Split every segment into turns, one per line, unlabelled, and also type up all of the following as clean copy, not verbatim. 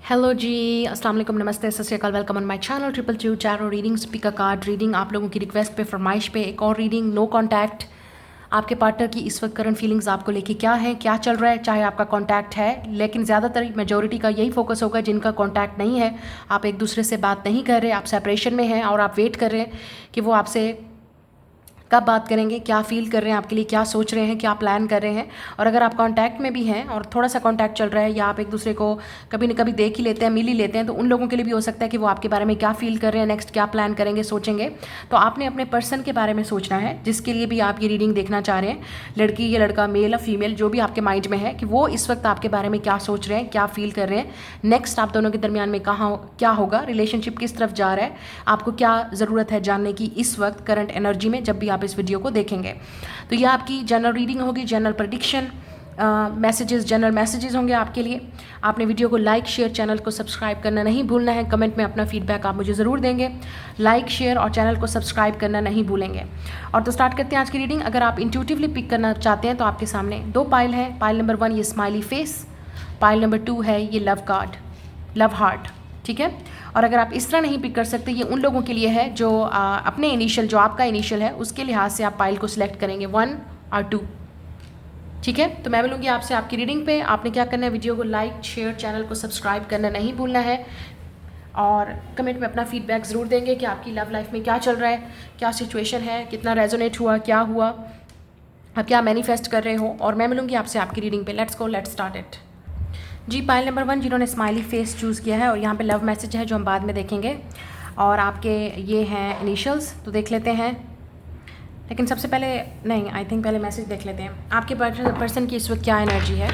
Hello जी, अस्सलाम वालेकुम, नमस्ते, सत श्री अकाल, welcome on my channel triple two Chairo reading speaker card reading. आप लोगों की रिक्वेस्ट पे, फरमाइश पे एक और रीडिंग, नो कॉन्टैक्ट। आपके पार्टनर की इस वक्त करंट फीलिंग्स आपको लेके क्या है, क्या चल रहा है, चाहे आपका कॉन्टैक्ट है, लेकिन ज़्यादातर मेजोरिटी का यही फोकस होगा जिनका कॉन्टैक्ट नहीं है, आप एक दूसरे से बात नहीं कर रहे, आप सेपरेशन में हैं और आप वेट कर रहे हैं कि वो आपसे कब बात करेंगे, क्या फ़ील कर रहे हैं आपके लिए, क्या सोच रहे हैं, क्या प्लान कर रहे हैं। और अगर आप कांटेक्ट में भी हैं और थोड़ा सा कांटेक्ट चल रहा है या आप एक दूसरे को कभी न कभी देख ही लेते हैं, मिल ही लेते हैं, तो उन लोगों के लिए भी हो सकता है कि वो आपके बारे में क्या फ़ील कर रहे हैं, नेक्स्ट क्या प्लान करेंगे, सोचेंगे। तो आपने अपने पर्सन के बारे में सोचना है जिसके लिए भी आप ये रीडिंग देखना चाह रहे हैं, लड़की या लड़का, मेल या फीमेल, जो भी आपके माइंड में है, कि वो इस वक्त आपके बारे में क्या सोच रहे हैं, क्या फ़ील कर रहे हैं, नेक्स्ट आप दोनों के दरमियान में कहाँ क्या होगा, रिलेशनशिप किस तरफ जा रहा है, आपको क्या ज़रूरत है जानने की इस वक्त करंट एनर्जी में, जब भी आप इस वीडियो को देखेंगे। तो ये आपकी जनरल रीडिंग होगी, general prediction messages, general messages होंगे आपके लिए। आपने वीडियो को लाइक, शेयर, चैनल को सब्सक्राइब करना नहीं भूलना है। कमेंट में अपना फीडबैक आप मुझे ज़रूर देंगे। लाइक, शेयर और चैनल को सब्सक्राइब करना नहीं भूलेंगे। और तो स्टार्ट करते हैं आज की रीडिंग। अगर आप इंट्यूटिवली पिक करना चाहते हैं तो आपके सामने दो पाइल हैं। पाइल नंबर 1 ये स्माइली फेस, पाइल नंबर 2 है ये लव कार्ड, लव हार्ट, ठीक है। और अगर आप इस तरह नहीं पिक कर सकते, ये उन लोगों के लिए है जो अपने इनिशियल, जो आपका इनिशियल है उसके लिहाज से आप पाइल को सिलेक्ट करेंगे 1 और 2, ठीक है। तो मैं मिलूंगी आपसे आपकी रीडिंग पे। आपने क्या करना है, वीडियो को लाइक, शेयर, चैनल को सब्सक्राइब करना नहीं भूलना है और कमेंट में अपना फीडबैक ज़रूर देंगे कि आपकी लव लाइफ में क्या चल रहा है, क्या सिचुएशन है, कितना रेजोनेट हुआ, क्या हुआ, आप क्या मैनिफेस्ट कर रहे हो। और मैं मिलूंगी आपसे आपकी रीडिंग पे। Let's go, let's start it. जी, पाइल नंबर 1 जिन्होंने स्माइली फेस चूज़ किया है और यहाँ पे लव मैसेज है जो हम बाद में देखेंगे, और आपके ये हैं इनिशियल्स, तो देख लेते हैं। लेकिन सबसे पहले नहीं, आई थिंक पहले मैसेज देख लेते हैं। आपके पर्सन की इस वक्त क्या एनर्जी है,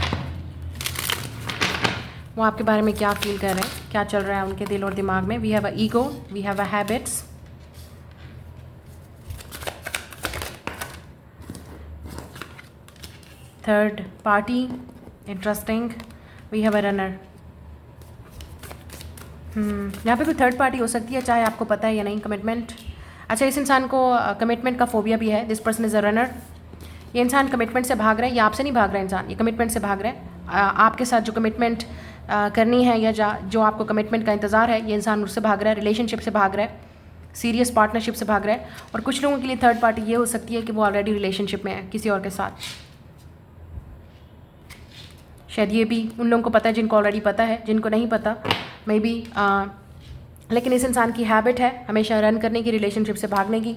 वो आपके बारे में क्या फील कर रहे हैं, क्या चल रहा है उनके दिल और दिमाग में। We have a ego, we have a habits, third party, interesting, we have a runner. यहाँ पे कोई थर्ड पार्टी हो सकती है, चाहे आपको पता है या नहीं। कमिटमेंट, अच्छा, इस इंसान को कमिटमेंट का फोबिया भी है। This person is a runner. ये इंसान कमिटमेंट से भाग रहा है, या आपसे नहीं भाग रहा है इंसान, ये कमिटमेंट से भाग रहा है। आपके साथ जो कमिटमेंट करनी है या जो आपको कमिटमेंट का इंतज़ार है, ये इंसान उससे भाग रहा है, रिलेशनशिप से भाग रहा है, सीरियस पार्टनरशिप से भाग रहा है। और कुछ लोगों के लिए थर्ड पार्टी ये हो सकती है कि वो ऑलरेडी रिलेशनशिप में है किसी और के साथ। शायद ये भी उन लोगों को पता है जिनको ऑलरेडी पता है, जिनको नहीं पता मे बी। लेकिन इस इंसान की हैबिट है हमेशा रन करने की, रिलेशनशिप से भागने की,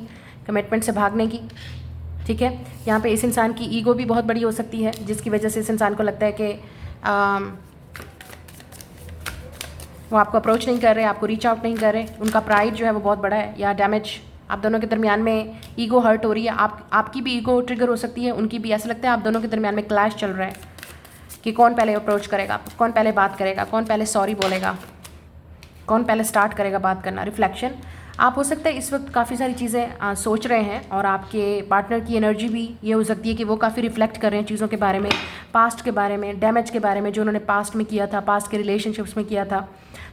कमिटमेंट से भागने की, ठीक है। यहाँ पे इस इंसान की ईगो भी बहुत बड़ी हो सकती है, जिसकी वजह से इस इंसान को लगता है कि वो आपको अप्रोच नहीं कर रहे, आपको रीच आउट नहीं कर रहे। उनका प्राइड जो है वो बहुत बड़ा है, या डैमेज आप दोनों के दरमियान में ईगो हर्ट हो रही है। आपकी भी ईगो ट्रिगर हो सकती है, उनकी भी। ऐसा लगता है आप दोनों के दरमियान में क्लैश चल रहा है कि कौन पहले अप्रोच करेगा, कौन पहले बात करेगा, कौन पहले सॉरी बोलेगा, कौन पहले स्टार्ट करेगा बात करना। रिफ्लेक्शन, आप हो सकता है इस वक्त काफ़ी सारी चीज़ें सोच रहे हैं, और आपके पार्टनर की एनर्जी भी ये हो सकती है कि वो काफ़ी रिफ्लेक्ट कर रहे हैं चीज़ों के बारे में, पास्ट के बारे में, डैमेज के बारे में जो उन्होंने पास्ट में किया था, पास्ट के रिलेशनशिप्स में किया था।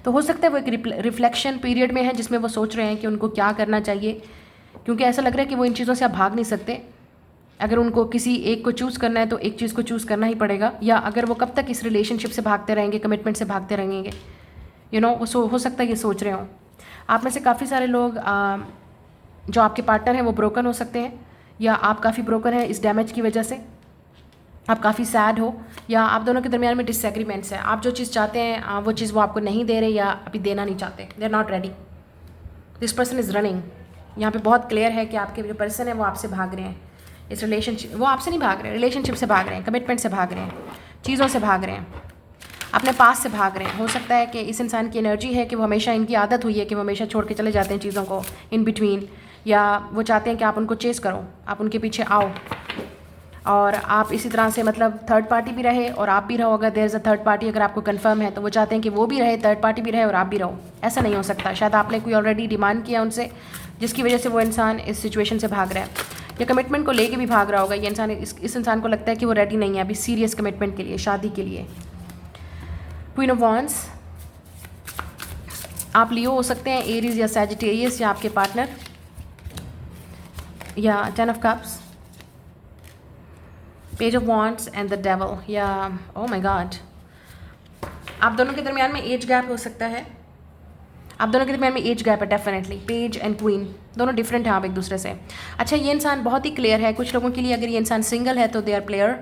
तो हो सकता है वो एक रिफ्लेक्शन पीरियड में है जिसमें वो सोच रहे हैं कि उनको क्या करना चाहिए, क्योंकि ऐसा लग रहा है कि वो इन चीज़ों से आप भाग नहीं सकते। अगर उनको किसी एक को चूज़ करना है तो एक चीज़ को चूज़ करना ही पड़ेगा, या अगर वो कब तक इस रिलेशनशिप से भागते रहेंगे, कमिटमेंट से भागते रहेंगे, वो हो सकता है ये सोच रहे हों। आप में से काफ़ी सारे लोग जो आपके पार्टनर हैं वो ब्रोकन हो सकते हैं, या आप काफ़ी ब्रोकन हैं इस डैमेज की वजह से, आप काफ़ी सैड हो, या आप दोनों के दरमियान में डिसएग्रीमेंट्स हैं। आप जो चीज़ चाहते हैं वो चीज़ वो आपको नहीं दे रहे, या अभी देना नहीं चाहते, they are not ready. This person is running. यहाँ पे बहुत क्लियर है कि आपके जो पर्सन है वो आपसे भाग रहे हैं इस रिलेशनशिप, वो आपसे नहीं भाग रहे, रिलेशनशिप से भाग रहे हैं, कमिटमेंट से भाग रहे हैं, चीज़ों से भाग रहे हैं, अपने पास से भाग रहे हैं। हो सकता है कि इस इंसान की एनर्जी है कि वो हमेशा, इनकी आदत हुई है कि वो हमेशा छोड़ के चले जाते हैं चीज़ों को इन बिटवीन, या वो चाहते हैं कि आप उनको चेस करो, आप उनके पीछे आओ, और आप इसी तरह से, मतलब थर्ड पार्टी भी रहे और आप भी रहो। अगर there is a third party, अगर आपको कंफर्म है, तो वो चाहते हैं कि वो भी रहे, थर्ड पार्टी भी रहे और आप भी रहो। ऐसा नहीं हो सकता। शायद आपने कोई ऑलरेडी डिमांड किया उनसे, जिसकी वजह से वो इंसान इस सिचुएशन से भाग रहा है, या कमिटमेंट को लेके भी भाग रहा होगा। ये इंसान, इस इंसान को लगता है कि वो रेडी नहीं है अभी सीरियस कमिटमेंट के लिए, शादी के लिए। क्वीन ऑफ वॉन्ड्स, आप लियो हो सकते हैं, एरीज या सैजिटेरियस, या आपके पार्टनर, या 10 of cups, page of wands and the devil, या ओह माय गॉड, आप दोनों के दरमियान में एज गैप हो सकता है, आप दोनों के दरमियान में एज गैप है डेफिनेटली। पेज एंड क्वीन दोनों डिफरेंट हैं आप एक दूसरे से। अच्छा, ये इंसान बहुत ही क्लियर है कुछ लोगों के लिए। अगर ये इंसान सिंगल है तो दे आर प्लेयर,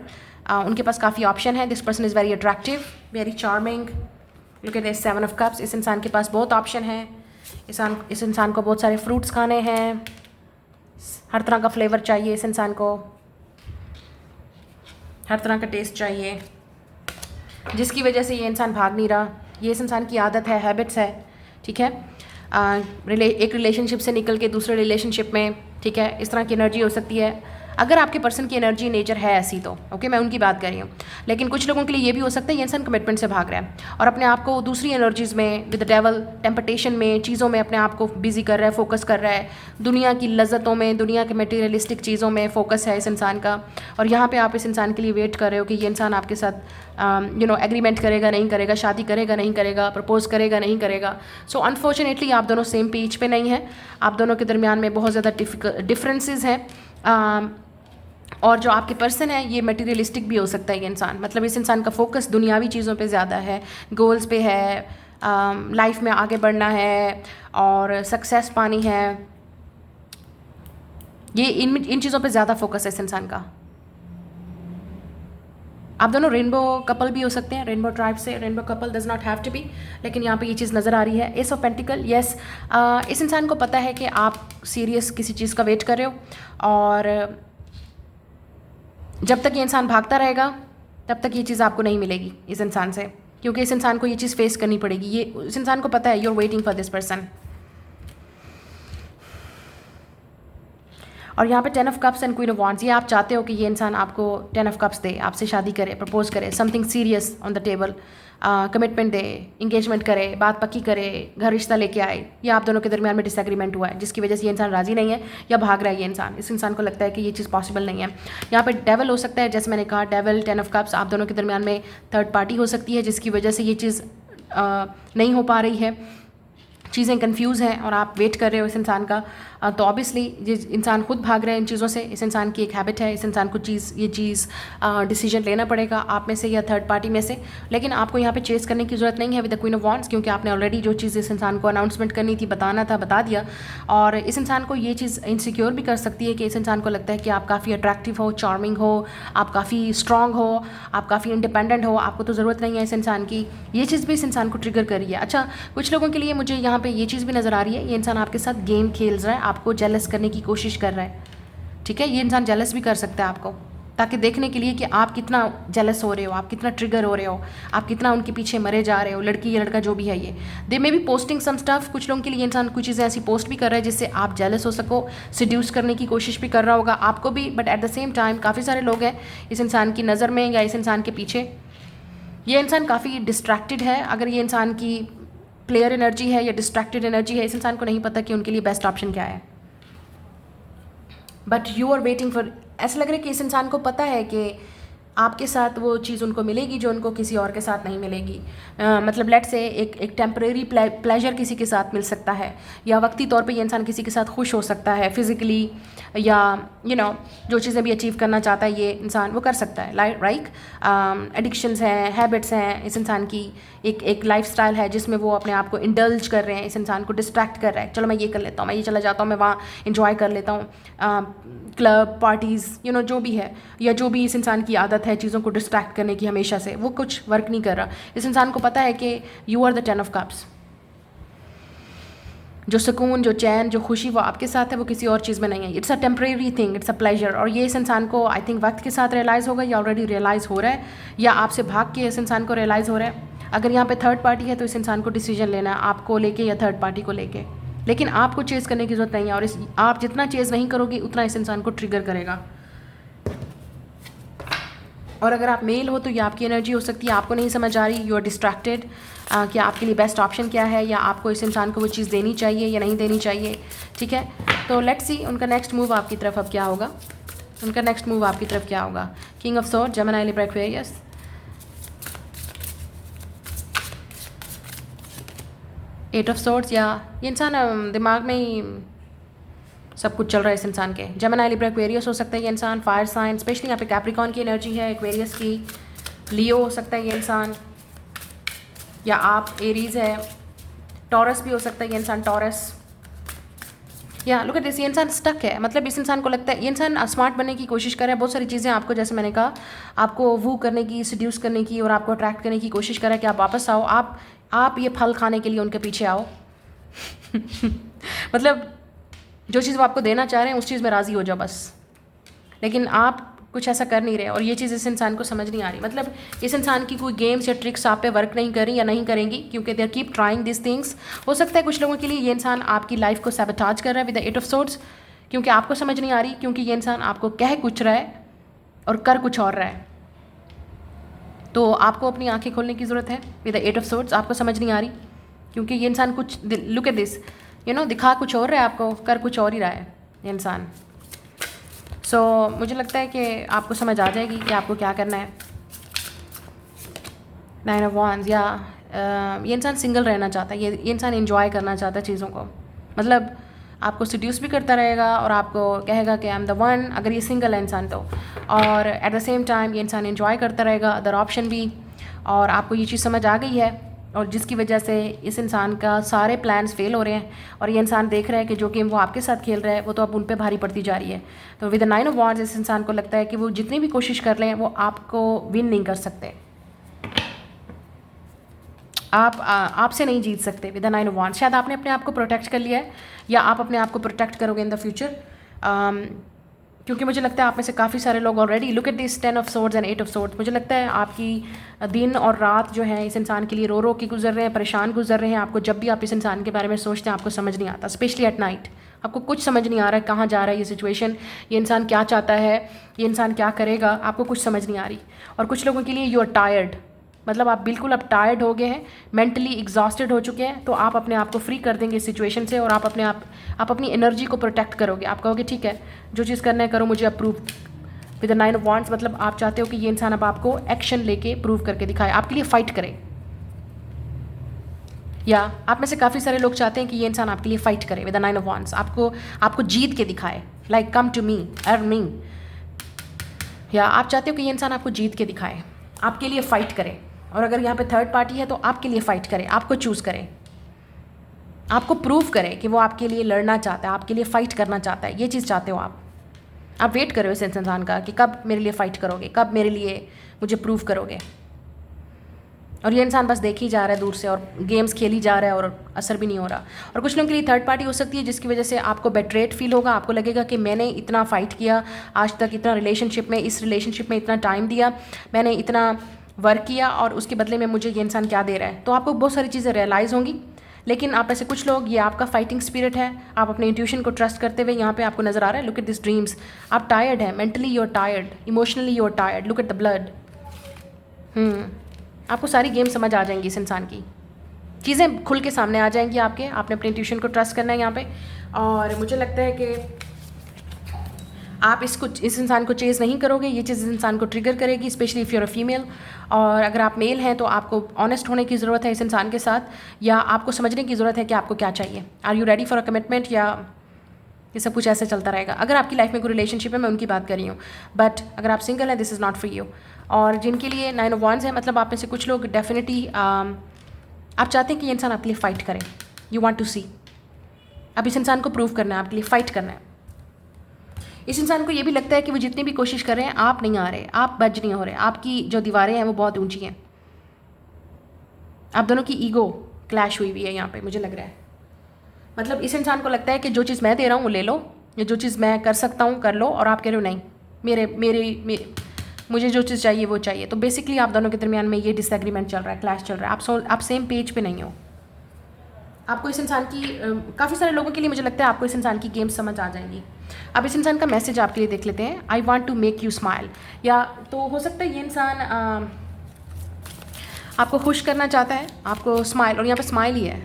उनके पास काफ़ी ऑप्शन है। This person is very attractive, very charming. Look at this 7 of cups. इस इंसान के पास बहुत ऑप्शन है। इस इंसान को बहुत सारे फ्रूट्स खाने हैं, हर तरह का फ्लेवर चाहिए इस इंसान को, हर तरह का टेस्ट चाहिए, जिसकी वजह से ये इंसान भाग नहीं रहा। ये इस इंसान की आदत है, हैबिट्स है, ठीक है। एक रिलेशनशिप से निकल के दूसरे रिलेशनशिप में, ठीक है, इस तरह की एनर्जी हो सकती है। अगर आपके पर्सन की एनर्जी नेचर है ऐसी तो ओके, मैं उनकी बात कर रही हूँ। लेकिन कुछ लोगों के लिए ये भी हो सकता है ये इंसान कमिटमेंट से भाग रहा है और अपने आप को दूसरी एनर्जीज़ में, विद द डेवल, टेम्पटेशन में, चीज़ों में अपने आप को बिजी कर रहा है, फोकस कर रहा है। दुनिया की लज्जतों में, दुनिया के मटेरियलिस्टिक चीज़ों में फोकस है इस इंसान का। और यहाँ पर आप इस इंसान के लिए वेट कर रहे हो कि ये इंसान आपके साथ एग्रीमेंट करेगा नहीं करेगा, शादी करेगा नहीं करेगा, प्रपोज करेगा नहीं करेगा। सो अनफॉर्चुनेटली आप दोनों सेम पेज पे नहीं हैं। आप दोनों के दरमियान में बहुत ज़्यादा डिफरेंसेस हैं। और जो आपके पर्सन है ये मटेरियलिस्टिक भी हो सकता है ये इंसान, मतलब इस इंसान का फोकस दुनियावी चीज़ों पे ज़्यादा है, गोल्स पे है, लाइफ में आगे बढ़ना है और सक्सेस पानी है। ये इन चीज़ों पे ज़्यादा फोकस है इस इंसान का। आप दोनों रेनबो कपल भी हो सकते हैं, रेनबो ट्राइब से। Rainbow couple does not have to be, लेकिन यहाँ पे ये चीज़ नज़र आ रही है। एस ऑफ पेंटिकल, यस, इस इंसान को पता है कि आप सीरियस किसी चीज़ का वेट कर रहे हो और जब तक ये इंसान भागता रहेगा तब तक ये चीज़ आपको नहीं मिलेगी इस इंसान से, क्योंकि इस इंसान को ये चीज़ फेस करनी पड़ेगी। ये इस इंसान को पता है you are waiting for this person. और यहाँ पे 10 of cups and queen of wands, ये आप चाहते हो कि ये इंसान आपको 10 ऑफ कप्स दे, आपसे शादी करे, प्रपोज करे, something serious on the table, commitment they, engagement करे, बात पक्की करे, घर रिश्ता लेके आए। या आप दोनों के दरमियान में डिसएग्रीमेंट हुआ है जिसकी वजह से ये इंसान राजी नहीं है या भाग रहा है ये इंसान। इस इंसान को लगता है कि ये चीज़ पॉसिबल नहीं है। यहाँ पे डेवल हो सकता है, जैसे मैंने कहा डेवल, 10 ऑफ कप्स। आप दोनों के दरमियान में थर्ड पार्टी हो सकती है जिसकी वजह से ये चीज़ नहीं हो पा रही है, चीज़ें कंफ्यूज हैं और आप वेट कर रहे हो इस इंसान का। तो ऑब्वियसली जिस इंसान खुद भाग रहा है इन चीज़ों से, इस इंसान की एक हैबिट है, इस इंसान को ये चीज़ डिसीजन लेना पड़ेगा आप में से या थर्ड पार्टी में से। लेकिन आपको यहाँ पे चेस करने की ज़रूरत नहीं है with the queen of wands, क्योंकि आपने ऑलरेडी जो चीज़ इस इंसान को अनाउंसमेंट करनी थी, बताना था, बता दिया। और इस इंसान को ये चीज़ इनसिक्योर भी कर सकती है कि इस इंसान को लगता है कि आप काफ़ी अट्रैक्टिव हो, चार्मिंग हो, आप काफ़ी स्ट्रॉन्ग हो, आप काफ़ी इंडिपेंडेंट हो, आपको तो ज़रूरत नहीं है इस इंसान की। ये चीज़ भी इस इंसान को ट्रिगर कर रही है। अच्छा, कुछ लोगों के लिए मुझे यहाँ पे ये चीज़ भी नज़र आ रही है, ये इंसान आपके साथ गेम खेल रहा है, आपको जेलस करने की कोशिश कर रहा है, ठीक है। ये इंसान जेलस भी कर सकता है आपको, ताकि देखने के लिए कि आप कितना जेलस हो रहे हो, आप कितना ट्रिगर हो रहे हो, आप कितना उनके पीछे मरे जा रहे हो, लड़की या लड़का जो भी है। ये they may be posting some stuff, कुछ लोगों के लिए इंसान कुछ चीज़ें ऐसी पोस्ट भी कर रहा है जिससे आप जेलस हो सको, सिड्यूस करने की कोशिश भी कर रहा होगा आपको भी। But at the same time काफ़ी सारे लोग हैं इस इंसान की नज़र में या इस इंसान के पीछे। ये इंसान काफ़ी डिस्ट्रैक्टेड है। अगर ये इंसान की प्लेयर एनर्जी है या डिस्ट्रैक्टेड एनर्जी है, इस इंसान को नहीं पता कि उनके लिए बेस्ट ऑप्शन क्या है। But you are waiting for, ऐसा लग रहा है कि इस इंसान को पता है कि आपके साथ वो चीज़ उनको मिलेगी जो उनको किसी और के साथ नहीं मिलेगी। मतलब लेट से एक टेम्परेरी प्लेजर किसी के साथ मिल सकता है, या वक्ती तौर पे ये इंसान किसी के साथ खुश हो सकता है फिज़िकली, या जो चीज़ें भी अचीव करना चाहता है ये इंसान वो कर सकता है। राइट, एडिक्शंस हैं, हैबिट्स हैं इस इंसान की, एक लाइफस्टाइल है जिसमें वो अपने आप को इंडल्ज कर रहे हैं, इस इंसान को डिस्ट्रैक्ट कर रहा है। चलो मैं ये कर लेता हूँ, मैं ये चला जाता हूँ, मैं वहाँ इंजॉय कर लेता हूँ, क्लब पार्टीज़ जो भी है, या जो भी इस इंसान की आदत है चीज़ों को डिस्ट्रैक्ट करने की हमेशा से, वो कुछ वर्क नहीं कर रहा। इस इंसान को पता है कि you are the 10 of cups. जो सुकून, जो चैन, जो खुशी वो आपके साथ है, वो किसी और चीज़ में नहीं है। It's a temporary thing, it's a pleasure. और ये इस इंसान को आई थिंक वक्त के साथ रियलाइज़ होगा, या ऑलरेडी रियलाइज़ हो रहा है, या आपसे भाग के इस इंसान को रियलाइज़ हो रहा है। अगर यहाँ पे थर्ड पार्टी है तो इस इंसान को डिसीजन लेना है आपको लेके या थर्ड पार्टी को लेके, लेकिन आपको चेज़ करने की ज़रूरत नहीं है। और आप जितना चेज़ नहीं करोगे उतना इस इंसान को ट्रिगर करेगा। और अगर आप मेल हो तो ये आपकी एनर्जी हो सकती है, आपको नहीं समझ आ रही, यू आर डिस्ट्रैक्टेड कि आपके लिए बेस्ट ऑप्शन क्या है, या आपको इस इंसान को वो चीज़ देनी चाहिए या नहीं देनी चाहिए, ठीक है। तो लेट्स सी उनका नेक्स्ट मूव आपकी तरफ अब क्या होगा। उनका नेक्स्ट मूव आपकी तरफ क्या होगा। King of swords, Gemini, Libra, Aquarius, eight of swords. या ये इंसान दिमाग में ही सब कुछ चल रहा है इस इंसान के। जेमिनी, लिब्रा, एक्वेरियस हो सकता है ये इंसान, फायर साइन, स्पेशली यहाँ पे कैप्रिकॉर्न की एनर्जी है, एक्वेरियस की, लियो हो सकता है ये इंसान, या आप एरीज है, टॉरस भी हो सकता है ये इंसान, टॉरस। या लुक एट दिस, ये इंसान स्टक है, मतलब इस इंसान को लगता है, ये इंसान स्मार्ट बनने की कोशिश कर रहा है, बहुत सारी चीज़ें आपको, जैसे मैंने कहा, आपको वू करने की, सड्यूस करने की और आपको अट्रैक्ट करने की कोशिश कर रहा है कि आप वापस आओ, आप ये फल खाने के लिए उनके पीछे आओ। मतलब जो चीज़ वो आपको देना चाह रहे हैं उस चीज़ में राज़ी हो जाओ बस, लेकिन आप कुछ ऐसा कर नहीं रहे, और ये चीज़ इस इंसान को समझ नहीं आ रही। मतलब इस इंसान की कोई गेम्स या ट्रिक्स आप पे वर्क नहीं कर रही या नहीं करेंगी, क्योंकि they keep trying this things. हो सकता है कुछ लोगों के लिए ये इंसान आपकी लाइफ को सैबोटाज कर रहा है with the eight of swords, क्योंकि आपको समझ नहीं आ रही, क्योंकि ये इंसान आपको कह कुछ रहा है और कर कुछ और रहा है। तो आपको अपनी आंखें खोलने की ज़रूरत है with the eight of swords. आपको समझ नहीं आ रही, क्योंकि ये इंसान कुछ, लुक एट दिस, दिखा कुछ और रहा है आपको, कर कुछ और ही रहा है ये इंसान। सो मुझे लगता है कि आपको समझ आ जाएगी कि आपको क्या करना है। 9 ऑफ वांड्स, या ये इंसान सिंगल रहना चाहता है, ये इंसान एंजॉय करना चाहता है चीज़ों को, मतलब आपको सड्यूस भी करता रहेगा और आपको कहेगा कि आई एम द वन, अगर ये सिंगल है इंसान तो, और एट द सेम टाइम ये इंसान एंजॉय करता रहेगा अदर ऑप्शन भी। और आपको ये चीज़ समझ आ गई है, और जिसकी वजह से इस इंसान का सारे प्लान्स फेल हो रहे हैं, और ये इंसान देख रहा है कि जो गेम वो आपके साथ खेल रहा है वो तो अब उन पे भारी पड़ती जा रही है। तो विद द 9 ऑफ वांड्स इस इंसान को लगता है कि वो जितनी भी कोशिश कर लें वो आपको विन नहीं कर सकते, आपसे नहीं जीत सकते विद द 9 ऑफ वांड्स। शायद आपने अपने आप को प्रोटेक्ट कर लिया है, या आप अपने आप को प्रोटेक्ट करोगे इन द फ्यूचर, क्योंकि मुझे लगता है आप में से काफ़ी सारे लोग already, look at this 10 of swords and 8 of swords, मुझे लगता है आपकी दिन और रात जो है इस इंसान के लिए रो रो के गुजर रहे हैं, परेशान गुजर रहे हैं। आपको जब भी आप इस इंसान के बारे में सोचते हैं आपको समझ नहीं आता, स्पेशली एट नाइट आपको कुछ समझ नहीं आ रहा है, कहाँ जा रहा है ये सिचुएशन, ये इंसान क्या चाहता है, ये इंसान क्या करेगा, आपको कुछ समझ नहीं आ रही। और कुछ लोगों के लिए यू आर टायर्ड, मतलब आप बिल्कुल अब टायर्ड हो गए हैं, मेंटली एग्जॉस्टेड हो चुके हैं, तो आप अपने आप को फ्री कर देंगे इस सिचुएशन से, और आप अपनी एनर्जी को प्रोटेक्ट करोगे। आप कहोगे ठीक है जो चीज़ करना है करो, मुझे approve with the 9 of wands, मतलब आप चाहते हो कि ये इंसान अब आपको एक्शन लेके प्रूव करके दिखाए, आपके लिए फ़ाइट करे। या आप में से काफ़ी सारे लोग चाहते हैं कि ये इंसान आपके लिए फ़ाइट करे विद द 9 ऑफ वांड्स, आपको जीत के दिखाए, like come to me, earn me. या आप चाहते हो कि ये इंसान आपको जीत के दिखाए, आपके लिए फ़ाइट करे, और अगर यहाँ पे थर्ड पार्टी है तो आपके लिए फ़ाइट करे, आपको चूज़ करे, आपको प्रूव करे कि वो आपके लिए लड़ना चाहता है, आपके लिए फ़ाइट करना चाहता है। ये चीज़ चाहते हो आप वेट करो इस इंसान का कि कब मेरे लिए फ़ाइट करोगे, कब मेरे लिए मुझे प्रूव करोगे। और ये इंसान बस देख ही जा रहा है दूर से, और गेम्स खेल ही जा रहा है और असर भी नहीं हो रहा। और कुछ लोगों के लिए थर्ड पार्टी हो सकती है जिसकी वजह से आपको बेट्रेट फील होगा, आपको लगेगा कि मैंने इतना फ़ाइट किया आज तक, इतना रिलेशनशिप में, इस रिलेशनशिप में इतना टाइम दिया, मैंने इतना वर्क किया, और उसके बदले में मुझे ये इंसान क्या दे रहा है। तो आपको बहुत सारी चीज़ें रियलाइज़ होंगी, लेकिन आप ऐसे कुछ लोग, ये आपका फाइटिंग स्पिरिट है, आप अपने इंट्यूशन को ट्रस्ट करते हुए यहाँ पे आपको नज़र आ रहा है। लुक एट दिस ड्रीम्स, आप टायर्ड हैं, mentally you are tired, emotionally you are tired, look at the blood. आपको सारी गेम समझ आ जाएंगी इस इंसान की, चीज़ें खुल के सामने आ जाएंगी आपने अपने इंट्यूशन को ट्रस्ट करना है यहाँ पे। और मुझे लगता है कि आप इस इंसान को चेज़ नहीं करोगे, ये चीज़ इस इंसान को ट्रिगर करेगी, specially if you're a female. और अगर आप मेल हैं तो आपको ऑनेस्ट होने की ज़रूरत है इस इंसान के साथ, या आपको समझने की ज़रूरत है कि आपको क्या चाहिए। Are you ready for a commitment, या ये सब कुछ ऐसे चलता रहेगा। अगर आपकी लाइफ में कोई रिलेशनशिप है, मैं उनकी बात कर रही हूँ, बट अगर आप सिंगल हैं, this is not for you. और जिनके लिए 9 ऑफ वांड्स है, मतलब आप में से कुछ लोग डेफिनेटली आप चाहते हैं कि ये इंसान आपके लिए फ़ाइट करे, यू वांट टू सी, अब इस इंसान को प्रूव करना है, आपके लिए फ़ाइट करना है। इस इंसान को ये भी लगता है कि वो जितनी भी कोशिश कर रहे हैं आप नहीं आ रहे, आप बच नहीं हो रहे, आपकी जो दीवारें हैं वो बहुत ऊंची हैं, आप दोनों की ईगो क्लैश हुई हुई है यहाँ पे, मुझे लग रहा है। मतलब इस इंसान को लगता है कि जो चीज़ मैं दे रहा हूँ वो ले लो, या जो चीज़ मैं कर सकता हूँ कर लो, और आप कह रहे हो नहीं, मुझे जो चीज़ चाहिए वो चाहिए। तो बेसिकली आप दोनों के दरमियान में ये डिसएग्रीमेंट चल रहा है, क्लैश चल रहा है, आप सेम पेज पे नहीं हो। आपको इस इंसान की काफ़ी सारे लोगों के लिए मुझे लगता है आपको इस इंसान की गेम समझ आ जाएंगी। अब इस इंसान का मैसेज आपके लिए देख लेते हैं, I want to make you smile. या तो हो सकता है ये इंसान आपको खुश करना चाहता है, आपको स्माइल, और यहाँ पे स्माइल ही है,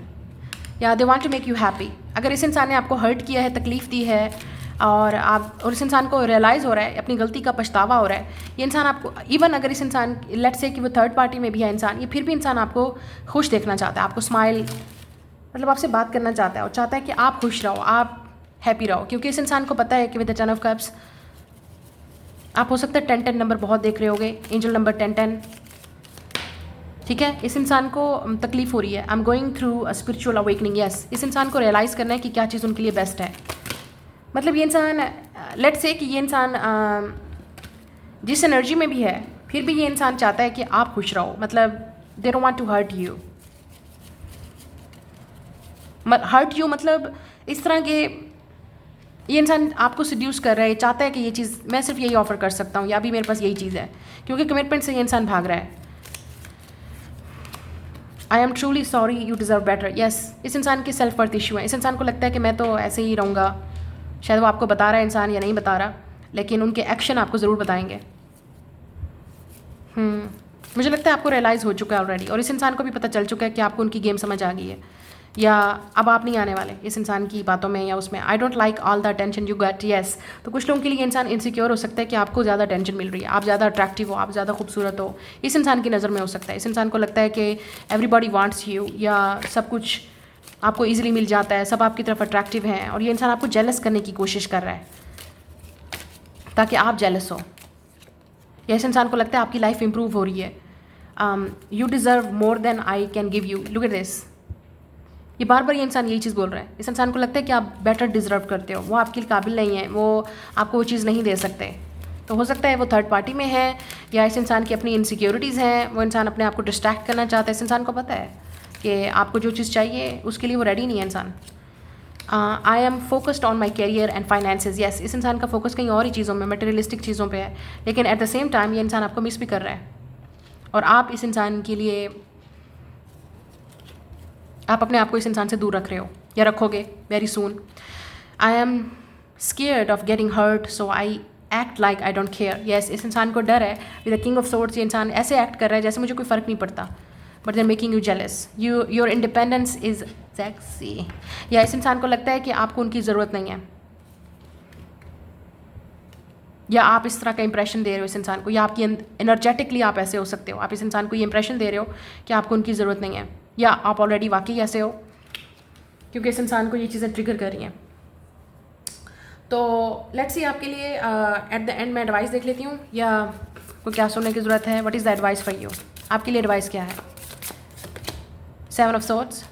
या they want to make you happy. अगर इस इंसान ने आपको हर्ट किया है, तकलीफ़ दी है, और इस इंसान को रियलाइज़ हो रहा है, अपनी गलती का पछतावा हो रहा है, ये इंसान आपको, इवन अगर इस इंसान, लेट्स से कि वो थर्ड पार्टी में भी है इंसान, ये फिर भी इंसान आपको खुश देखना चाहता है, आपको स्माइल, मतलब आपसे बात करना चाहता है, और चाहता है कि आप खुश रहो, आप हैप्पी रहो, क्योंकि इस इंसान को पता है कि विद द 10 ऑफ कप्स आप हो सकता है 10-10 नंबर बहुत देख रहे होगे, एंजल नंबर 10-10, ठीक है, इस इंसान को तकलीफ़ हो रही है, I am going through a spiritual awakening, yes, इस इंसान को रियलाइज़ करना है कि क्या चीज़ उनके लिए बेस्ट है। मतलब ये इंसान, लेट्स से कि ये इंसान जिस एनर्जी में भी है, फिर भी ये इंसान चाहता है कि आप खुश रहो, मतलब they don't want to hurt you. Hurt you मतलब इस तरह के, ये इंसान आपको सिड्यूस कर रहा है, चाहता है कि ये चीज़ मैं सिर्फ यही ऑफर कर सकता हूँ या अभी मेरे पास यही चीज़ है, क्योंकि कमिटमेंट से ये इंसान भाग रहा है। I am truly sorry, you deserve better, yes, इस इंसान की सेल्फ वर्थ इशू है। इस इंसान को लगता है कि मैं तो ऐसे ही रहूँगा, शायद वो आपको बता रहा है इंसान या नहीं बता रहा, लेकिन उनके एक्शन आपको ज़रूर बताएंगे। मुझे लगता है आपको रियलाइज़ हो चुका है ऑलरेडी, और इस इंसान को भी पता चल चुका है कि आपको उनकी गेम समझ आ गई है, या अब आप नहीं आने वाले इस इंसान की बातों में या उसमें। I don't like all the attention you get, yes. तो कुछ लोगों के लिए इंसान इनसिक्योर हो सकता है कि आपको ज़्यादा अटेंशन मिल रही है, आप ज़्यादा अट्रैक्टिव हो, आप ज़्यादा खूबसूरत हो, इस इंसान की नज़र में हो सकता है। इस इंसान को लगता है कि एवरीबॉडी वांट्स यू, या सब कुछ आपको ईजिली मिल जाता है, सब आपकी तरफ अट्रैक्टिव हैं, और ये इंसान आपको जेलस करने की कोशिश कर रहा है ताकि आप जेलस हो। या इस इंसान को लगता है आपकी लाइफ इंप्रूव हो रही है, you deserve more than I can give you, look at this. ये बार बार ये इंसान यही चीज़ बोल रहा है। इस इंसान को लगता है कि आप बेटर डिज़र्व करते हो, वो आपके काबिल नहीं है, वो आपको वो चीज़ नहीं दे सकते। तो हो सकता है वो थर्ड पार्टी में है, या इस इंसान की अपनी इनसिक्योरिटीज़ हैं, वो इंसान अपने आप को डिस्ट्रैक्ट करना चाहता है। इस इंसान को पता है कि आपको जो चीज़ चाहिए उसके लिए वो रेडी नहीं है इंसान। I am focused on my career and finances, yes, इस इंसान का फोकस कहीं और ही चीज़ों में, मटेरियलिस्टिक चीज़ों पे है, लेकिन एट द सेम टाइम ये इंसान आपको मिस भी कर रहा है, और आप इस इंसान के लिए, आप अपने आप को इस इंसान से दूर रख रहे हो या रखोगे very soon. I am scared of getting hurt, so I act like I don't care, yes, इस इंसान को डर है। With the king of swords ये इंसान ऐसे एक्ट कर रहा है जैसे मुझे कोई फ़र्क नहीं पड़ता, but they making you jealous, your independence is sexy. या इस इंसान को लगता है कि आपको उनकी ज़रूरत नहीं है, या आप इस तरह का इंप्रेशन दे रहे हो इस इंसान को, या आपकी एनर्जेटिकली आप ऐसे हो सकते हो, आप इस इंसान को ये इंप्रेशन दे रहे हो कि आपको उनकी ज़रूरत नहीं है, या आप ऑलरेडी वाकई ऐसे हो, क्योंकि इस इंसान को ये चीज़ें ट्रिगर कर रही हैं। तो लेट्स सी आपके लिए एट द एंड मैं एडवाइस देख लेती हूँ, या को क्या सुनने की ज़रूरत है। What is the advice for you, आपके लिए एडवाइस क्या है। 7 ऑफ सोर्ड्स,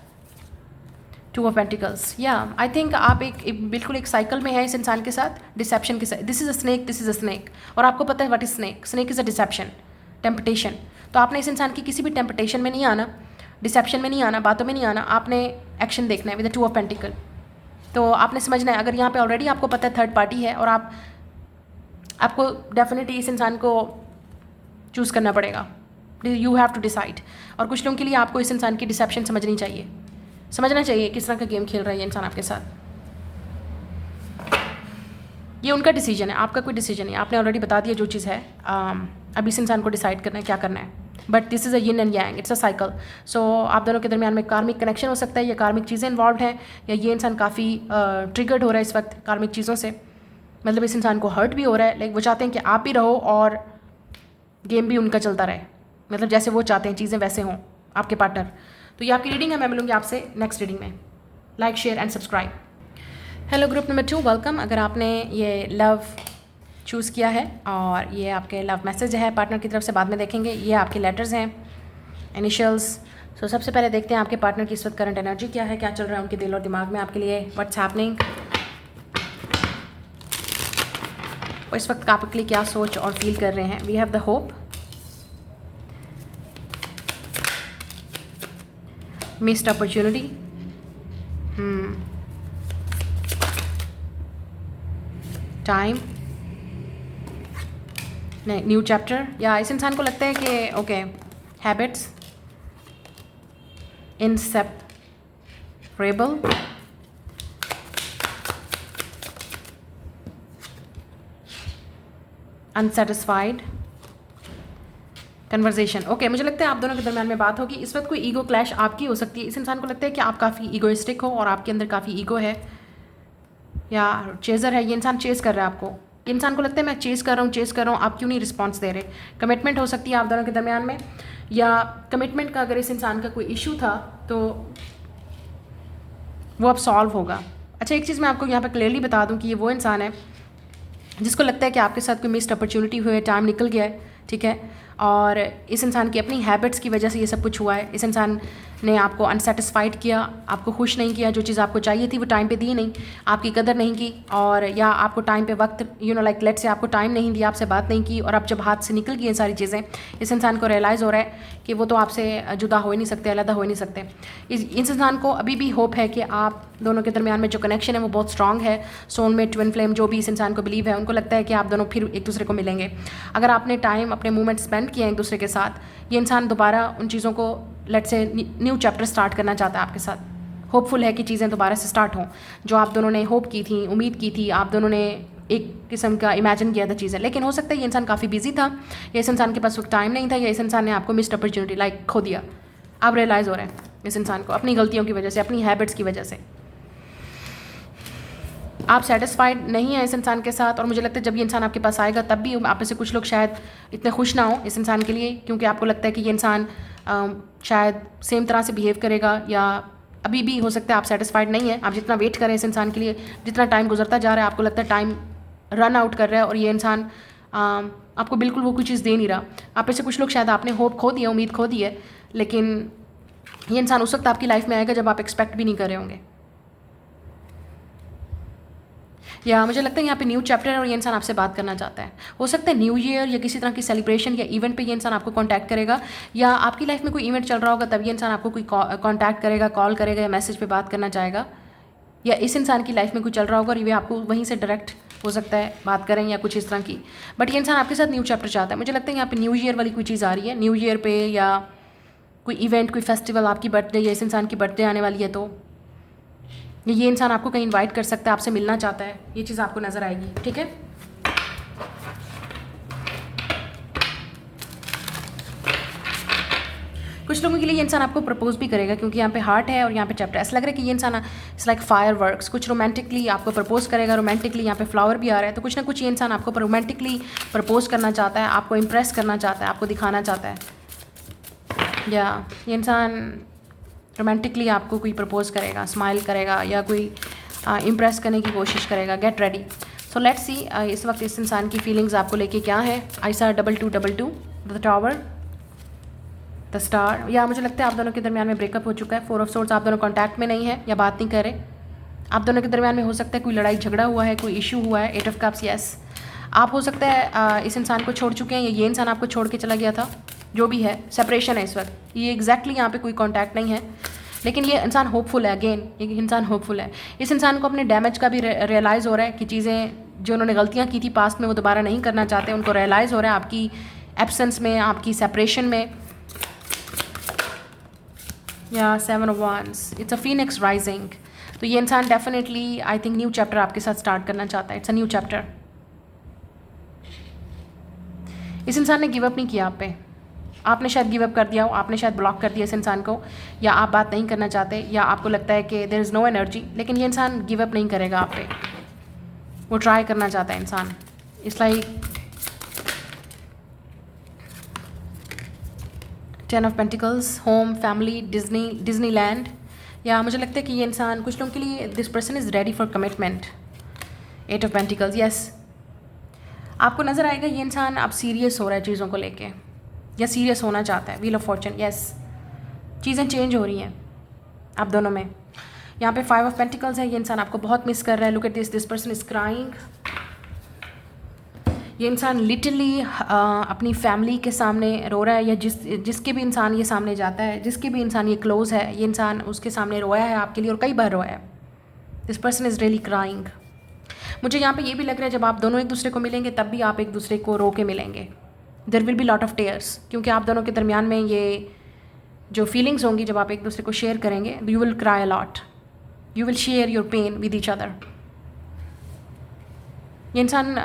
2 ऑफ पेंटिकल्स, या आई थिंक आप एक बिल्कुल एक साइकिल में है इस इंसान के साथ, डिसेप्शन के साथ। This is a snake, this is a snake, और आपको पता है what is snake, snake is a deception, temptation. तो आपने इस इंसान की किसी भी टेम्पटेशन में नहीं आना, डिसेप्शन में नहीं आना, बातों में नहीं आना, आपने एक्शन देखना है विद द 2 ऑफ पेंटिकल। तो आपने समझना है, अगर यहाँ पे ऑलरेडी आपको पता है थर्ड पार्टी है, और आपको डेफिनेटली इस इंसान को चूज़ करना पड़ेगा, यू हैव टू डिसाइड। और कुछ लोगों के लिए आपको इस इंसान की डिसेप्शन समझना चाहिए किस तरह का गेम खेल रहा है ये इंसान आपके साथ। ये उनका डिसीजन है, आपका कोई डिसीजन नहीं, आपने ऑलरेडी बता दिया जो चीज़ है। अब इस इंसान को डिसाइड करना है क्या करना है, but this is a yin and yang, it's a cycle. So आप दोनों के दरमियान में कार्मिक कनेक्शन हो सकता है, या कार्मिक चीज़ें इन्वॉल्व हैं, या ये इंसान काफ़ी ट्रिगर्ड हो रहा है इस वक्त कार्मिक चीज़ों से, मतलब इस इंसान को हर्ट भी हो रहा है, लाइक वो चाहते हैं कि आप भी रहो और गेम भी उनका चलता रहे, मतलब जैसे वो चाहते हैं चीज़ें वैसे हों आपके पार्टनर। तो ये आपकी रीडिंग है, मैं मिलूंगी आपसे नेक्स्ट रीडिंग में। Like, share and subscribe. Hello group number 2, welcome. अगर आपने ये लव चूज़ किया है और ये आपके लव मैसेज है पार्टनर की तरफ से, बाद में देखेंगे, ये आपके लेटर्स हैं, इनिशियल्स। सो सबसे पहले देखते हैं आपके पार्टनर की इस वक्त करंट एनर्जी क्या है, क्या चल रहा है उनके दिल और दिमाग में आपके लिए, व्हाट्स हैपनिंग, और इस वक्त आपके लिए क्या सोच और फील कर रहे हैं। We have the hope, missed opportunity, time, नहीं, न्यू चैप्टर। या इस इंसान को लगता है कि okay, habits, inseparable, unsatisfied, conversation. Okay, मुझे लगता है आप दोनों के दरमियान में बात होगी। इस वक्त कोई ईगो क्लैश आपकी हो सकती है। इस इंसान को लगता है कि आप काफ़ी ईगोइस्टिक हो और आपके अंदर काफ़ी ईगो है, या चेज़र है, ये इंसान चेज़ कर रहा है आपको। इंसान को लगता है मैं चेज़ कर रहा हूँ, आप क्यों नहीं रिस्पॉन्स दे रहे। कमिटमेंट हो सकती है आप दोनों के दरमियान में, या कमिटमेंट का अगर इस इंसान का कोई इशू था तो वो अब सॉल्व होगा। अच्छा, एक चीज़ मैं आपको यहाँ पर क्लियरली बता दूँ कि ये वो इंसान है जिसको लगता है कि आपके साथ कोई मिस्ड अपॉर्चुनिटी हुई है, टाइम निकल गया है, ठीक है, और इस इंसान की अपनी हैबिट्स की वजह से ये सब कुछ हुआ है। इस इंसान ने आपको अनसेटिस्फाइड किया, आपको खुश नहीं किया, जो चीज़ आपको चाहिए थी वो टाइम पे दी नहीं, आपकी कदर नहीं की, और या आपको टाइम पे वक्त लाइक लेट से आपको टाइम नहीं दिया, आपसे बात नहीं की, और अब जब हाथ से निकल गई ये सारी चीज़ें, इस इंसान को रियलाइज़ हो रहा है कि वो तो आपसे जुदा हो ही नहीं सकते, अलग हो ही नहीं सकते। इस इंसान को अभी भी होप है कि आप दोनों के दरमियान में जो कनेक्शन है वो बहुत स्ट्रांग है, सोलमेट, ट्विन फ्लेम, जो भी इस इंसान को बिलीव है, उनको लगता है कि आप दोनों फिर एक दूसरे को मिलेंगे। अगर आपने टाइम, अपने मोमेंट स्पेंड किए हैं एक दूसरे के साथ, ये इंसान दोबारा उन चीज़ों को लेट से न्यू चैप्टर स्टार्ट करना चाहता है आपके साथ। होपफुल है कि चीज़ें दोबारा से स्टार्ट हों, जो आप दोनों ने होप की थी, उम्मीद की थी, आप दोनों ने एक किस्म का इमेजिन किया था चीज़ें। लेकिन हो सकता है ये इंसान काफ़ी बिजी था, या इस इंसान के पास वक्त टाइम नहीं था, या इस इंसान ने आपको मिस्ड अपॉर्चुनिटी लाइक खो दिया। आप रियलाइज़ हो रहे हैं इस इंसान को अपनी गलतियों की वजह से, अपनी हैबिट्स की वजह से। आप सेटिस्फाइड नहीं हैं इस इंसान के साथ, और मुझे लगता है जब ये इंसान आपके पास आएगा तब भी आप में से कुछ लोग शायद इतने खुश ना हो इस इंसान के लिए, क्योंकि आपको लगता है कि ये इंसान शायद सेम तरह से बिहेव करेगा, या अभी भी हो सकता है आप सेटिस्फाइड नहीं है। आप जितना वेट करें इस इंसान के लिए, जितना टाइम गुजरता जा रहा है, आपको लगता है टाइम रन आउट कर रहा है, और ये इंसान आपको बिल्कुल वो कोई चीज़ दे नहीं रहा। आप में से कुछ लोग शायद आपने होप खो दी है, उम्मीद खो दी है, लेकिन ये इंसान उस वक्त आपकी लाइफ में आएगा जब आप एक्सपेक्ट भी नहीं कर रहे होंगे। या मुझे लगता है यहाँ पे न्यू चैप्टर है और ये इंसान आपसे बात करना चाहता है। हो सकता है न्यू ईयर या किसी तरह की सेलिब्रेशन या इवेंट पे ये इंसान आपको कांटेक्ट करेगा, या आपकी लाइफ में कोई इवेंट चल रहा होगा तब ये इंसान आपको कोई कांटेक्ट करेगा, कॉल करेगा, या मैसेज पे बात करना चाहेगा, या इस इंसान की लाइफ में कुछ चल रहा होगा और ये आपको वहीं से डायरेक्ट हो सकता है बात करें या कुछ इस तरह की। बट ये इंसान आपके साथ न्यू चैप्टर चाहता है। मुझे लगता है यहाँ पे न्यू ईयर वाली कोई चीज़ आ रही है, न्यू ईयर पे या कोई इवेंट, कोई फेस्टिवल, आपकी बर्थडे या इस इंसान की बर्थडे आने वाली है, तो ये इंसान आपको कहीं इनवाइट कर सकता है, आपसे मिलना चाहता है, ये चीज़ आपको नज़र आएगी। ठीक है, कुछ लोगों के लिए ये इंसान आपको प्रपोज भी करेगा, क्योंकि यहाँ पे हार्ट है और यहाँ पे चैप्टर। ऐसा लग रहा है कि ये इंसान इट्स लाइक फायर वर्क्स, कुछ रोमांटिकली आपको प्रपोज करेगा, रोमांटिकली। यहाँ पे फ्लावर भी आ रहा है, तो कुछ ना कुछ ये इंसान आपको रोमांटिकली प्रपोज करना चाहता है, आपको इम्प्रेस करना चाहता है, आपको दिखाना चाहता है, या ये इंसान रोमांटिकली आपको कोई प्रपोज करेगा, स्माइल करेगा, या कोई इम्प्रेस करने की कोशिश करेगा। Get ready. So let's see इस वक्त इस इंसान की फीलिंग्स आपको लेके क्या है। आई सा 2222 द टावर, द स्टार। या मुझे लगता है आप दोनों के दरमियान में ब्रेकअप हो चुका है। 4 ऑफ सोर्ड्स, आप दोनों कॉन्टैक्ट में नहीं है या बात नहीं कर रहे। आप दोनों के दरमियान में हो सकता है कोई लड़ाई झगड़ा हुआ है, कोई इशू हुआ है। 8 ऑफ कप्स, यस। आप हो सकता है इस इंसान को छोड़ चुके हैं, या ये इंसान आपको छोड़ के चला गया था। जो भी है, सेपरेशन है इस वक्त। ये एग्जैक्टली यहाँ पे कोई कांटेक्ट नहीं है, लेकिन ये इंसान होपफुल है। अगेन ये इंसान होपफुल है। इस इंसान को अपने डैमेज का भी रियलाइज़ हो रहा है कि चीज़ें जो उन्होंने गलतियाँ की थी पास्ट में वो दोबारा नहीं करना चाहते। उनको रियलाइज़ हो रहा है आपकी एब्सेंस में, आपकी सेपरेशन में। या 7 of wands, it's a Phoenix rising. तो ये इंसान definitely I think new chapter आपके साथ स्टार्ट करना चाहता है। It's a new chapter. इस इंसान ने गिव अप नहीं किया आप पे, आपने शायद गिव अप कर दिया हो, आपने शायद ब्लॉक कर दिया इस इंसान को, या आप बात नहीं करना चाहते, या आपको लगता है कि देयर इज़ नो एनर्जी। लेकिन ये इंसान गिव अप नहीं करेगा आप पे, वो ट्राई करना चाहता है इंसान। It's like 10 of pentacles, home, family, Disneyland. या मुझे लगता है कि ये इंसान, कुछ लोगों के लिए this person is ready for commitment. 8 of pentacles, yes. आपको नज़र आएगा ये इंसान अब सीरियस हो रहा है चीज़ों को लेके, या सीरियस होना चाहता है। Wheel of Fortune, yes. चीज़ें चेंज हो रही हैं आप दोनों में। यहाँ पे 5 ऑफ पेंटिकल्स है। ये इंसान आपको बहुत मिस कर रहा है। Look at this person is crying. ये इंसान लिटरली अपनी फैमिली के सामने रो रहा है, या जिसके भी इंसान ये सामने जाता है, जिसके भी इंसान ये क्लोज है, ये इंसान उसके सामने रोया है आपके लिए, और कई बार रोया है। This person is really crying. मुझे यहाँ पे ये भी लग रहा है जब आप दोनों एक दूसरे को मिलेंगे तब भी आप एक दूसरे को रो के मिलेंगे। There will be lot of tears, क्योंकि आप दोनों के दरमियान में ये जो फीलिंग्स होंगी जब आप एक दूसरे को शेयर करेंगे, you will cry a lot, you will share your pain with each other. ये इंसान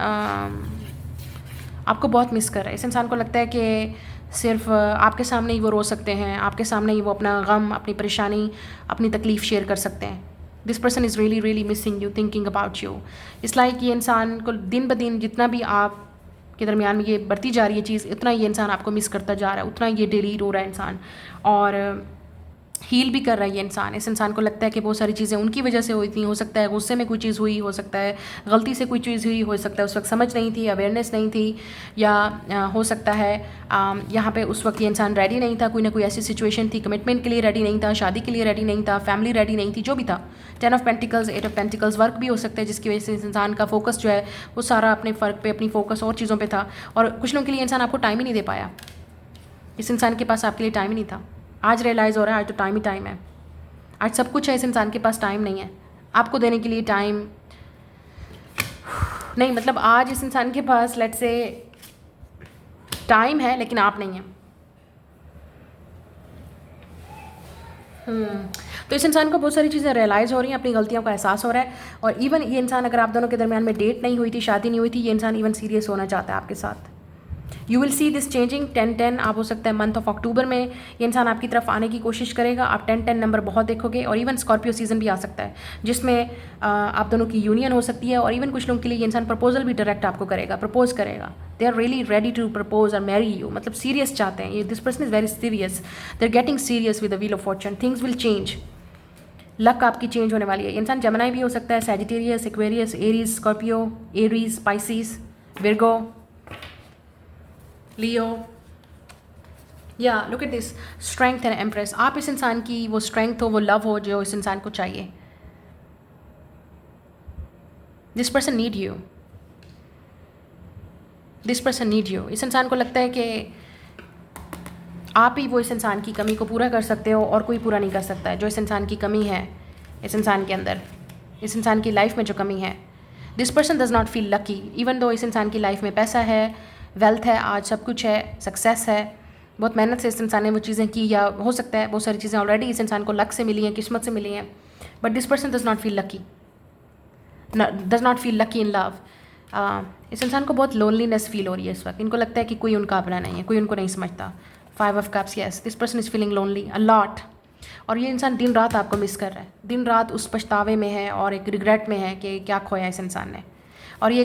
आपको बहुत मिस कर रहा है। इस इंसान को लगता है कि सिर्फ आपके सामने ही वो रो सकते हैं, आपके सामने ही वो अपना गम, अपनी परेशानी, अपनी तकलीफ़ शेयर कर सकते हैं। This person is really really missing you, thinking about you. It's like ये इंसान को दिन ब दिन जितना भी आप के दरमियान में ये बढ़ती जा रही है चीज़, उतना ये इंसान आपको मिस करता जा रहा है, उतना ये डेली रो रहा है इंसान। और हील भी कर रहा है ये इंसान। इस इंसान को लगता है कि बहुत सारी चीज़ें उनकी वजह से हुई थी, हो सकता है गुस्से में कोई चीज़ हुई, हो सकता है गलती से कोई चीज़ हुई, हो सकता है उस वक्त समझ नहीं थी, अवेयरनेस नहीं थी, या हो सकता है यहाँ पे उस वक्त ये इंसान रेडी नहीं था, कोई ना कोई ऐसी सिचुएशन थी, कमिटमेंट के लिए रेडी नहीं था, शादी के लिए रेडी नहीं था, फैमिली रेडी नहीं थी, जो भी था। 10 of pentacles, 8 of pentacles, work भी हो सकता है जिसकी वजह से इस इंसान का फोकस जो है वो सारा अपने फ़र्क पे, अपनी फोकस और चीज़ों पर था। और कुछ लोगों के लिए इंसान आपको टाइम ही नहीं दे पाया। इस इंसान के पास आपके लिए टाइम ही नहीं था। आज रियलाइज़ हो रहा है आज तो टाइम ही टाइम है, आज सब कुछ है, इस इंसान के पास टाइम नहीं है आपको देने के लिए। टाइम नहीं, मतलब आज इस इंसान के पास लेट्स से टाइम है लेकिन आप नहीं हैं। तो इस इंसान को बहुत सारी चीज़ें रियलाइज़ हो रही हैं, अपनी गलतियों का एहसास हो रहा है। और इवन ये इंसान, अगर आप दोनों के दरमियान में डेट नहीं हुई थी, शादी नहीं हुई थी, ये इंसान इवन सीरियस होना चाहता है आपके साथ। You will see this changing 10-10। आप हो सकता है मंथ ऑफ अक्टूबर में ये इंसान आपकी तरफ आने की कोशिश करेगा। आप 10-10 नंबर बहुत देखोगे। और इवन स्कॉर्पियो सीजन भी आ सकता है जिसमें आप दोनों की यूनियन हो सकती है। और इवन कुछ लोगों के लिए ये इंसान प्रपोजल भी डायरेक्ट आपको करेगा, प्रपोज करेगा। They are really ready to propose और मैरी यू, मतलब सीरियस चाहते हैं ये। This person is very serious, they are getting serious with the wheel of fortune. Things will change, luck आपकी चेंज होने वाली है। इंसान जेमिनी भी हो सकता है, Sagittarius, Aquarius, Aries, Scorpio, Aries, Pisces, Virgo, Leo. या look at this strength and empress. आप इस इंसान की वो स्ट्रेंथ हो, वो लव हो जो इस इंसान को चाहिए। This person need you, this person need you. इस इंसान को लगता है कि आप ही वो इस इंसान की कमी को पूरा कर सकते हो और कोई पूरा नहीं कर सकता है। जो इस इंसान की कमी है, इस इंसान के अंदर, इस इंसान की लाइफ में जो कमी है। This person does not feel lucky, even though इस इंसान की लाइफ में पैसा है, वेल्थ है, आज सब कुछ है, सक्सेस है, बहुत मेहनत से इस इंसान ने वो चीज़ें की, या हो सकता है बहुत सारी चीज़ें ऑलरेडी इस इंसान को लक से मिली हैं, किस्मत से मिली हैं। But this person does not feel lucky, does not feel lucky in love. इस इंसान को बहुत लोनलीनेस फील हो रही है इस वक्त। इनको लगता है कि कोई उनका अपना नहीं है, कोई उनको नहीं समझता। 5 of cups, yes, this person is feeling lonely a lot. और ये इंसान दिन रात आपको मिस कर रहा है, दिन रात उस पछतावे में है और एक रिग्रेट में है कि क्या खोया इस इंसान ने। और ये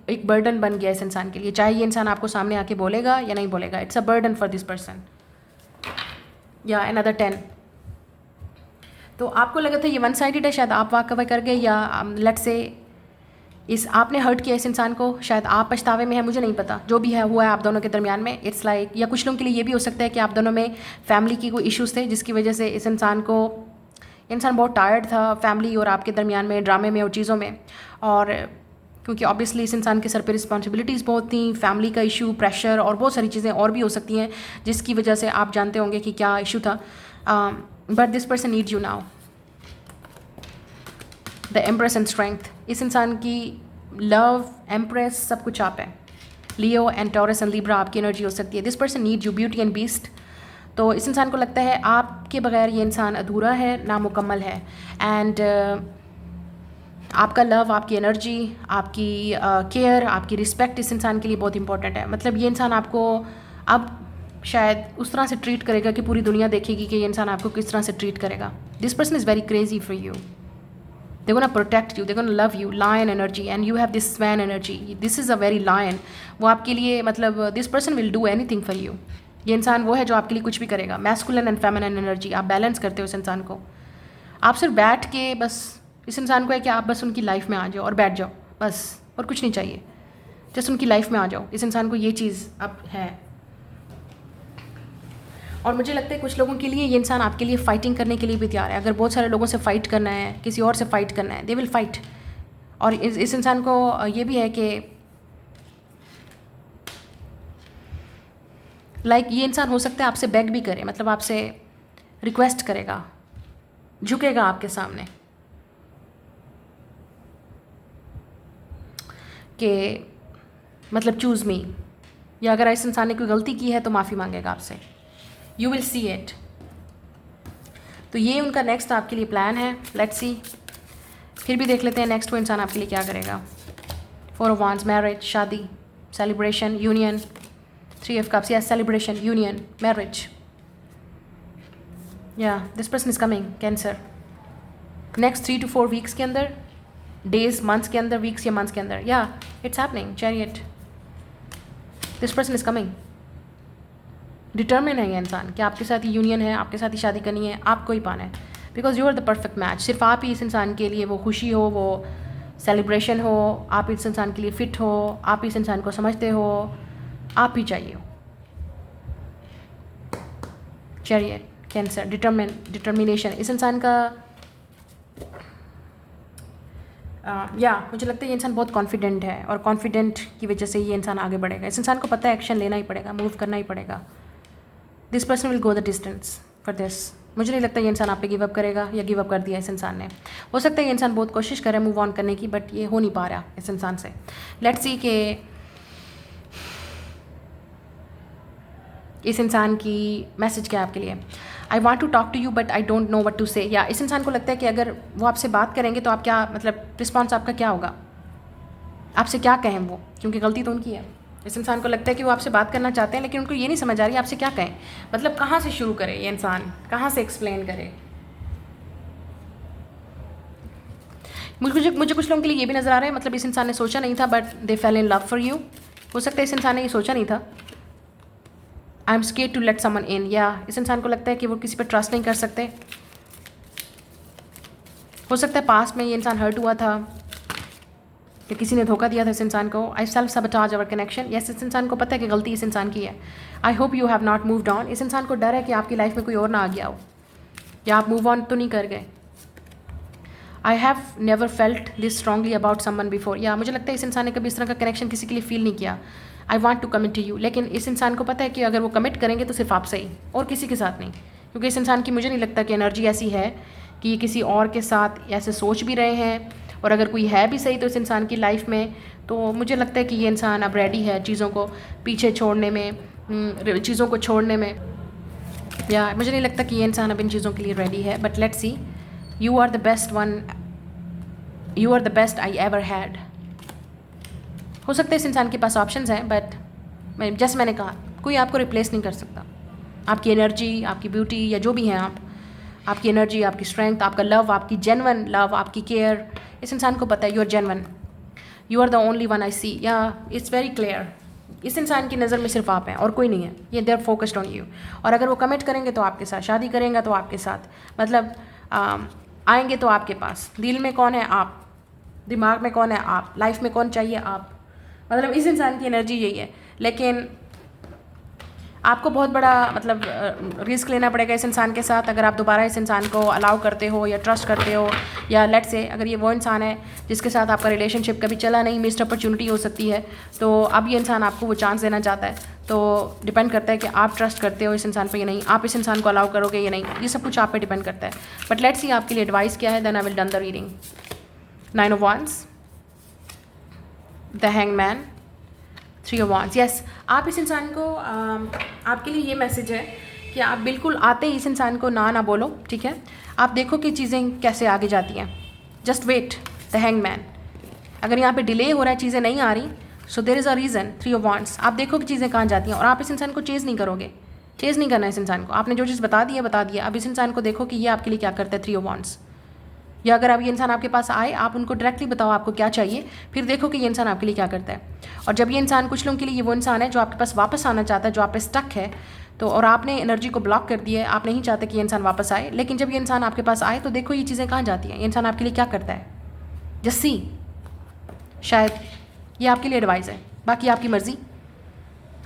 एक बर्डन बन गया इस इंसान के लिए, चाहे ये इंसान आपको सामने आके बोलेगा या नहीं बोलेगा। It's a burden for this person. या अनदर 10। तो आपको लगा था ये वन साइडेड है, शायद आप वाकई कर गए, या लेट्स से इस आपने हर्ट किया इस इंसान को, शायद आप पछतावे में है, मुझे नहीं पता। जो भी है हुआ है आप दोनों के दरमियान में। इट्स लाइक या कुछ लोगों के लिए ये भी हो सकता है कि आप दोनों में फैमिली की कोई इश्यूज़ थे जिसकी वजह से इस इंसान बहुत टायर्ड था फैमिली और आपके दरमियान में, ड्रामे में और चीज़ों में। और क्योंकि ऑब्वियसली इस इंसान के सर पे रिस्पॉन्सिबिलिटीज़ बहुत थी, फैमिली का इशू, प्रेशर और बहुत सारी चीज़ें और भी हो सकती हैं जिसकी वजह से आप जानते होंगे कि क्या इशू था। But this person needs you now. The empress and strength. इस इंसान की लव, एम्प्रेस, सब कुछ आप है। लियो एंड टॉरस एंड लिब्रा आपकी एनर्जी हो सकती है। This person need you, beauty and beast. तो इस इंसान को लगता है आपके बगैर ये इंसान अधूरा है, नामुकम्मल है। एंड आपका लव, आपकी एनर्जी, आपकी केयर, आपकी रिस्पेक्ट इस इंसान के लिए बहुत इंपॉर्टेंट है। मतलब ये इंसान आपको अब शायद उस तरह से ट्रीट करेगा कि पूरी दुनिया देखेगी कि ये इंसान आपको किस तरह से ट्रीट करेगा। This person is very crazy for you. They're gonna protect you, they're gonna love you, lion energy, and you have this swan energy. This is a very lion. वो आपके लिए मतलब this person will do anything for you. ये इंसान वो है जो आपके लिए कुछ भी करेगा। मैस्कुलिन एंड फेमिनिन एनर्जी आप बैलेंस करते हो इस इंसान को। आप सिर्फ बैठ के बस इस इंसान को है कि आप बस उनकी लाइफ में आ जाओ और बैठ जाओ बस, और कुछ नहीं चाहिए। जस्ट उनकी लाइफ में आ जाओ। इस इंसान को ये चीज़ अब है। और मुझे लगता है कुछ लोगों के लिए ये इंसान आपके लिए फ़ाइटिंग करने के लिए भी तैयार है। अगर बहुत सारे लोगों से फ़ाइट करना है, किसी और से फ़ाइट करना है, दे विल फाइट। और इस इंसान को ये भी है कि ये इंसान हो सकता है आपसे बेग भी करे, मतलब आपसे रिक्वेस्ट करेगा, झुकेगा आपके सामने कि मतलब चूज़ मी, या अगर इस इंसान ने कोई गलती की है तो माफ़ी मांगेगा आपसे। You will see it. तो ये उनका नेक्स्ट आपके लिए प्लान है। Let's see. फिर भी देख लेते हैं नेक्स्ट वो इंसान आपके लिए क्या करेगा। 4 ऑफ वांड्स, मैरिज, शादी, celebration, union. 3 of cups, yes, celebration, union, marriage. या this person is coming, cancer. Next 3 to 4 weeks के अंदर, डेज, मंथ्स के अंदर, वीक्स या मंथ्स के अंदर। या it's happening, chariot. This person is coming. Determine है ये इंसान कि आपके साथ ही यूनियन है, आपके साथ ही शादी करनी है, आपको ही पाना है, because you are the perfect match. सिर्फ आप ही इस इंसान के लिए, वो खुशी हो, वो सेलिब्रेशन हो, आप इस इंसान के लिए फ़िट हो, आप इस इंसान को समझते हो, आप ही चाहिए हो। चलिए, कैंसर, डिटर्मिनेशन इस इंसान का मुझे लगता है ये इंसान बहुत कॉन्फिडेंट है, और कॉन्फिडेंट की वजह से ये इंसान आगे बढ़ेगा। इस इंसान को पता है एक्शन लेना ही पड़ेगा, मूव करना ही पड़ेगा। This person will go the distance for this. मुझे नहीं लगता ये इंसान आप पे गिव अप करेगा, या गिव अप कर दिया इस इंसान ने। हो सकता है ये इंसान बहुत कोशिश करे मूव ऑन करने की, बट ये हो नहीं पा रहा इस इंसान से। लेट्स सी कि इस इंसान की मैसेज क्या है आपके लिए। I want to talk to you but I don't know what to say. या इस इंसान को लगता है कि अगर वो आपसे बात करेंगे तो आप क्या, मतलब रिस्पॉन्स आपका क्या होगा, आपसे क्या कहें वो, क्योंकि गलती तो उनकी है। इस इंसान को लगता है कि वो आपसे बात करना चाहते हैं, लेकिन उनको ये नहीं समझ आ रही आपसे क्या कहें, मतलब कहाँ से शुरू करे ये इंसान, कहाँ से एक्सप्लेन करे। मुझे कुछ लोगों के लिए ये भी नज़र आ रहा है, मतलब इस इंसान ने सोचा नहीं था but they fail in love for you. हो सकता है इस इंसान ने ये सोचा नहीं था। I am scared to let someone in, या इस इंसान को लगता है कि वो किसी पर ट्रस्ट नहीं कर सकते। हो सकता है पास्ट में ये इंसान हर्ट हुआ था, कि किसी ने धोखा दिया था इस इंसान को। I self sabotage our connection. Yes, इस इंसान को पता है कि गलती इस इंसान की है। I hope you have not moved on. इस इंसान को डर है कि आपकी लाइफ में कोई और ना आ गया हो, या आप मूव ऑन तो नहीं कर गए। I have never felt this strongly about someone before, या मुझे लगता है इस इंसान ने कभी इस तरह का कनेक्शन किसी के लिए फील नहीं किया। I want to commit to you, लेकिन इस इंसान को पता है कि अगर वो कमिट करेंगे तो सिर्फ आपसे ही, और किसी के साथ नहीं। क्योंकि इस इंसान की मुझे नहीं लगता कि एनर्जी ऐसी है कि ये किसी और के साथ ऐसे सोच भी रहे हैं, और अगर कोई है भी सही तो इस इंसान की लाइफ में, तो मुझे लगता है कि ये इंसान अब रेडी है चीज़ों को पीछे छोड़ने में, चीज़ों को छोड़ने में। या मुझे नहीं लगता कि ये इंसान अब इन चीज़ों के लिए रेडी है। But let's see, you are the best one, you are the best I ever had. हो सकता है इस इंसान के पास ऑप्शंस हैं, बट जैसे मैंने कहा, कोई आपको रिप्लेस नहीं कर सकता। आपकी एनर्जी, आपकी ब्यूटी, या जो भी हैं आप, आपकी एनर्जी, आपकी स्ट्रेंथ, आपका लव, आपकी जेन्युइन लव, आपकी केयर, इस इंसान को पता है you are genuine, you are the only one I see. या इट्स वेरी क्लियर, इस इंसान की नज़र में सिर्फ आप हैं और कोई नहीं है। ये they are focused on you, और अगर वो कमिट करेंगे तो आपके साथ, शादी करेंगे तो आपके साथ, मतलब आएंगे तो आपके पास। दिल में कौन है आप, दिमाग में कौन है आप, लाइफ में कौन चाहिए आप, मतलब इस इंसान की एनर्जी यही है। लेकिन आपको बहुत बड़ा मतलब रिस्क लेना पड़ेगा इस इंसान के साथ, अगर आप दोबारा इस इंसान को अलाउ करते हो या ट्रस्ट करते हो। या लेट से अगर ये वो इंसान है जिसके साथ आपका रिलेशनशिप कभी चला नहीं, मिस्ड अपॉर्चुनिटी हो सकती है, तो अब ये इंसान आपको वो चांस देना चाहता है। तो डिपेंड करता है कि आप ट्रस्ट करते हो इस इंसान पर या नहीं, आप इस इंसान को अलाउ करोगे या नहीं, ये सब कुछ आप पे डिपेंड करता है। बट लेट्स सी आपके लिए एडवाइस क्या है, then I will done the reading. 9 of Wands, the hangman, 3 of Wands। Yes, आप इस इंसान को आपके लिए ये मैसेज है कि आप बिल्कुल आते ही इस इंसान को ना बोलो, ठीक है। आप देखो कि चीज़ें कैसे आगे जाती हैं, जस्ट वेट, द हैंगमैन। अगर यहाँ पे डिले हो रहा है, चीज़ें नहीं आ रही, so there is a reason. 3 of Wands, आप देखो कि चीज़ें कहाँ जाती हैं, और आप इस इंसान को चेज़ नहीं करोगे, चेज़ नहीं करना इस इंसान को। आपने जो चीज़ बता दिया। अब इस इंसान को देखो कि ये आपके लिए क्या करता है, 3 of Wands। या अगर अब ये इंसान आपके पास आए, आप उनको डायरेक्टली बताओ आपको क्या चाहिए, फिर देखो कि ये इंसान आपके लिए क्या करता है। और जब ये इंसान, कुछ लोगों के लिए ये वो इंसान है जो आपके पास वापस आना चाहता है, जो आप पे स्टक है, तो और आपने एनर्जी को ब्लॉक कर दिया है, आप नहीं चाहते कि ये इंसान वापस आए। लेकिन जब ये इंसान आपके पास आए तो देखो ये चीज़ें कहाँ जाती हैं, ये इंसान आपके लिए क्या करता है। जस्सी, शायद ये आपके लिए एडवाइस है, बाकी आपकी मर्ज़ी।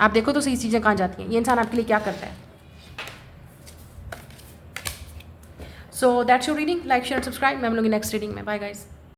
आप देखो तो सही चीज़ें कहाँ जाती हैं, ये इंसान आपके लिए क्या करता है। So that's your reading. Like, share, subscribe. मैं मिलूंगी नेक्स्ट रीडिंग में। Bye guys.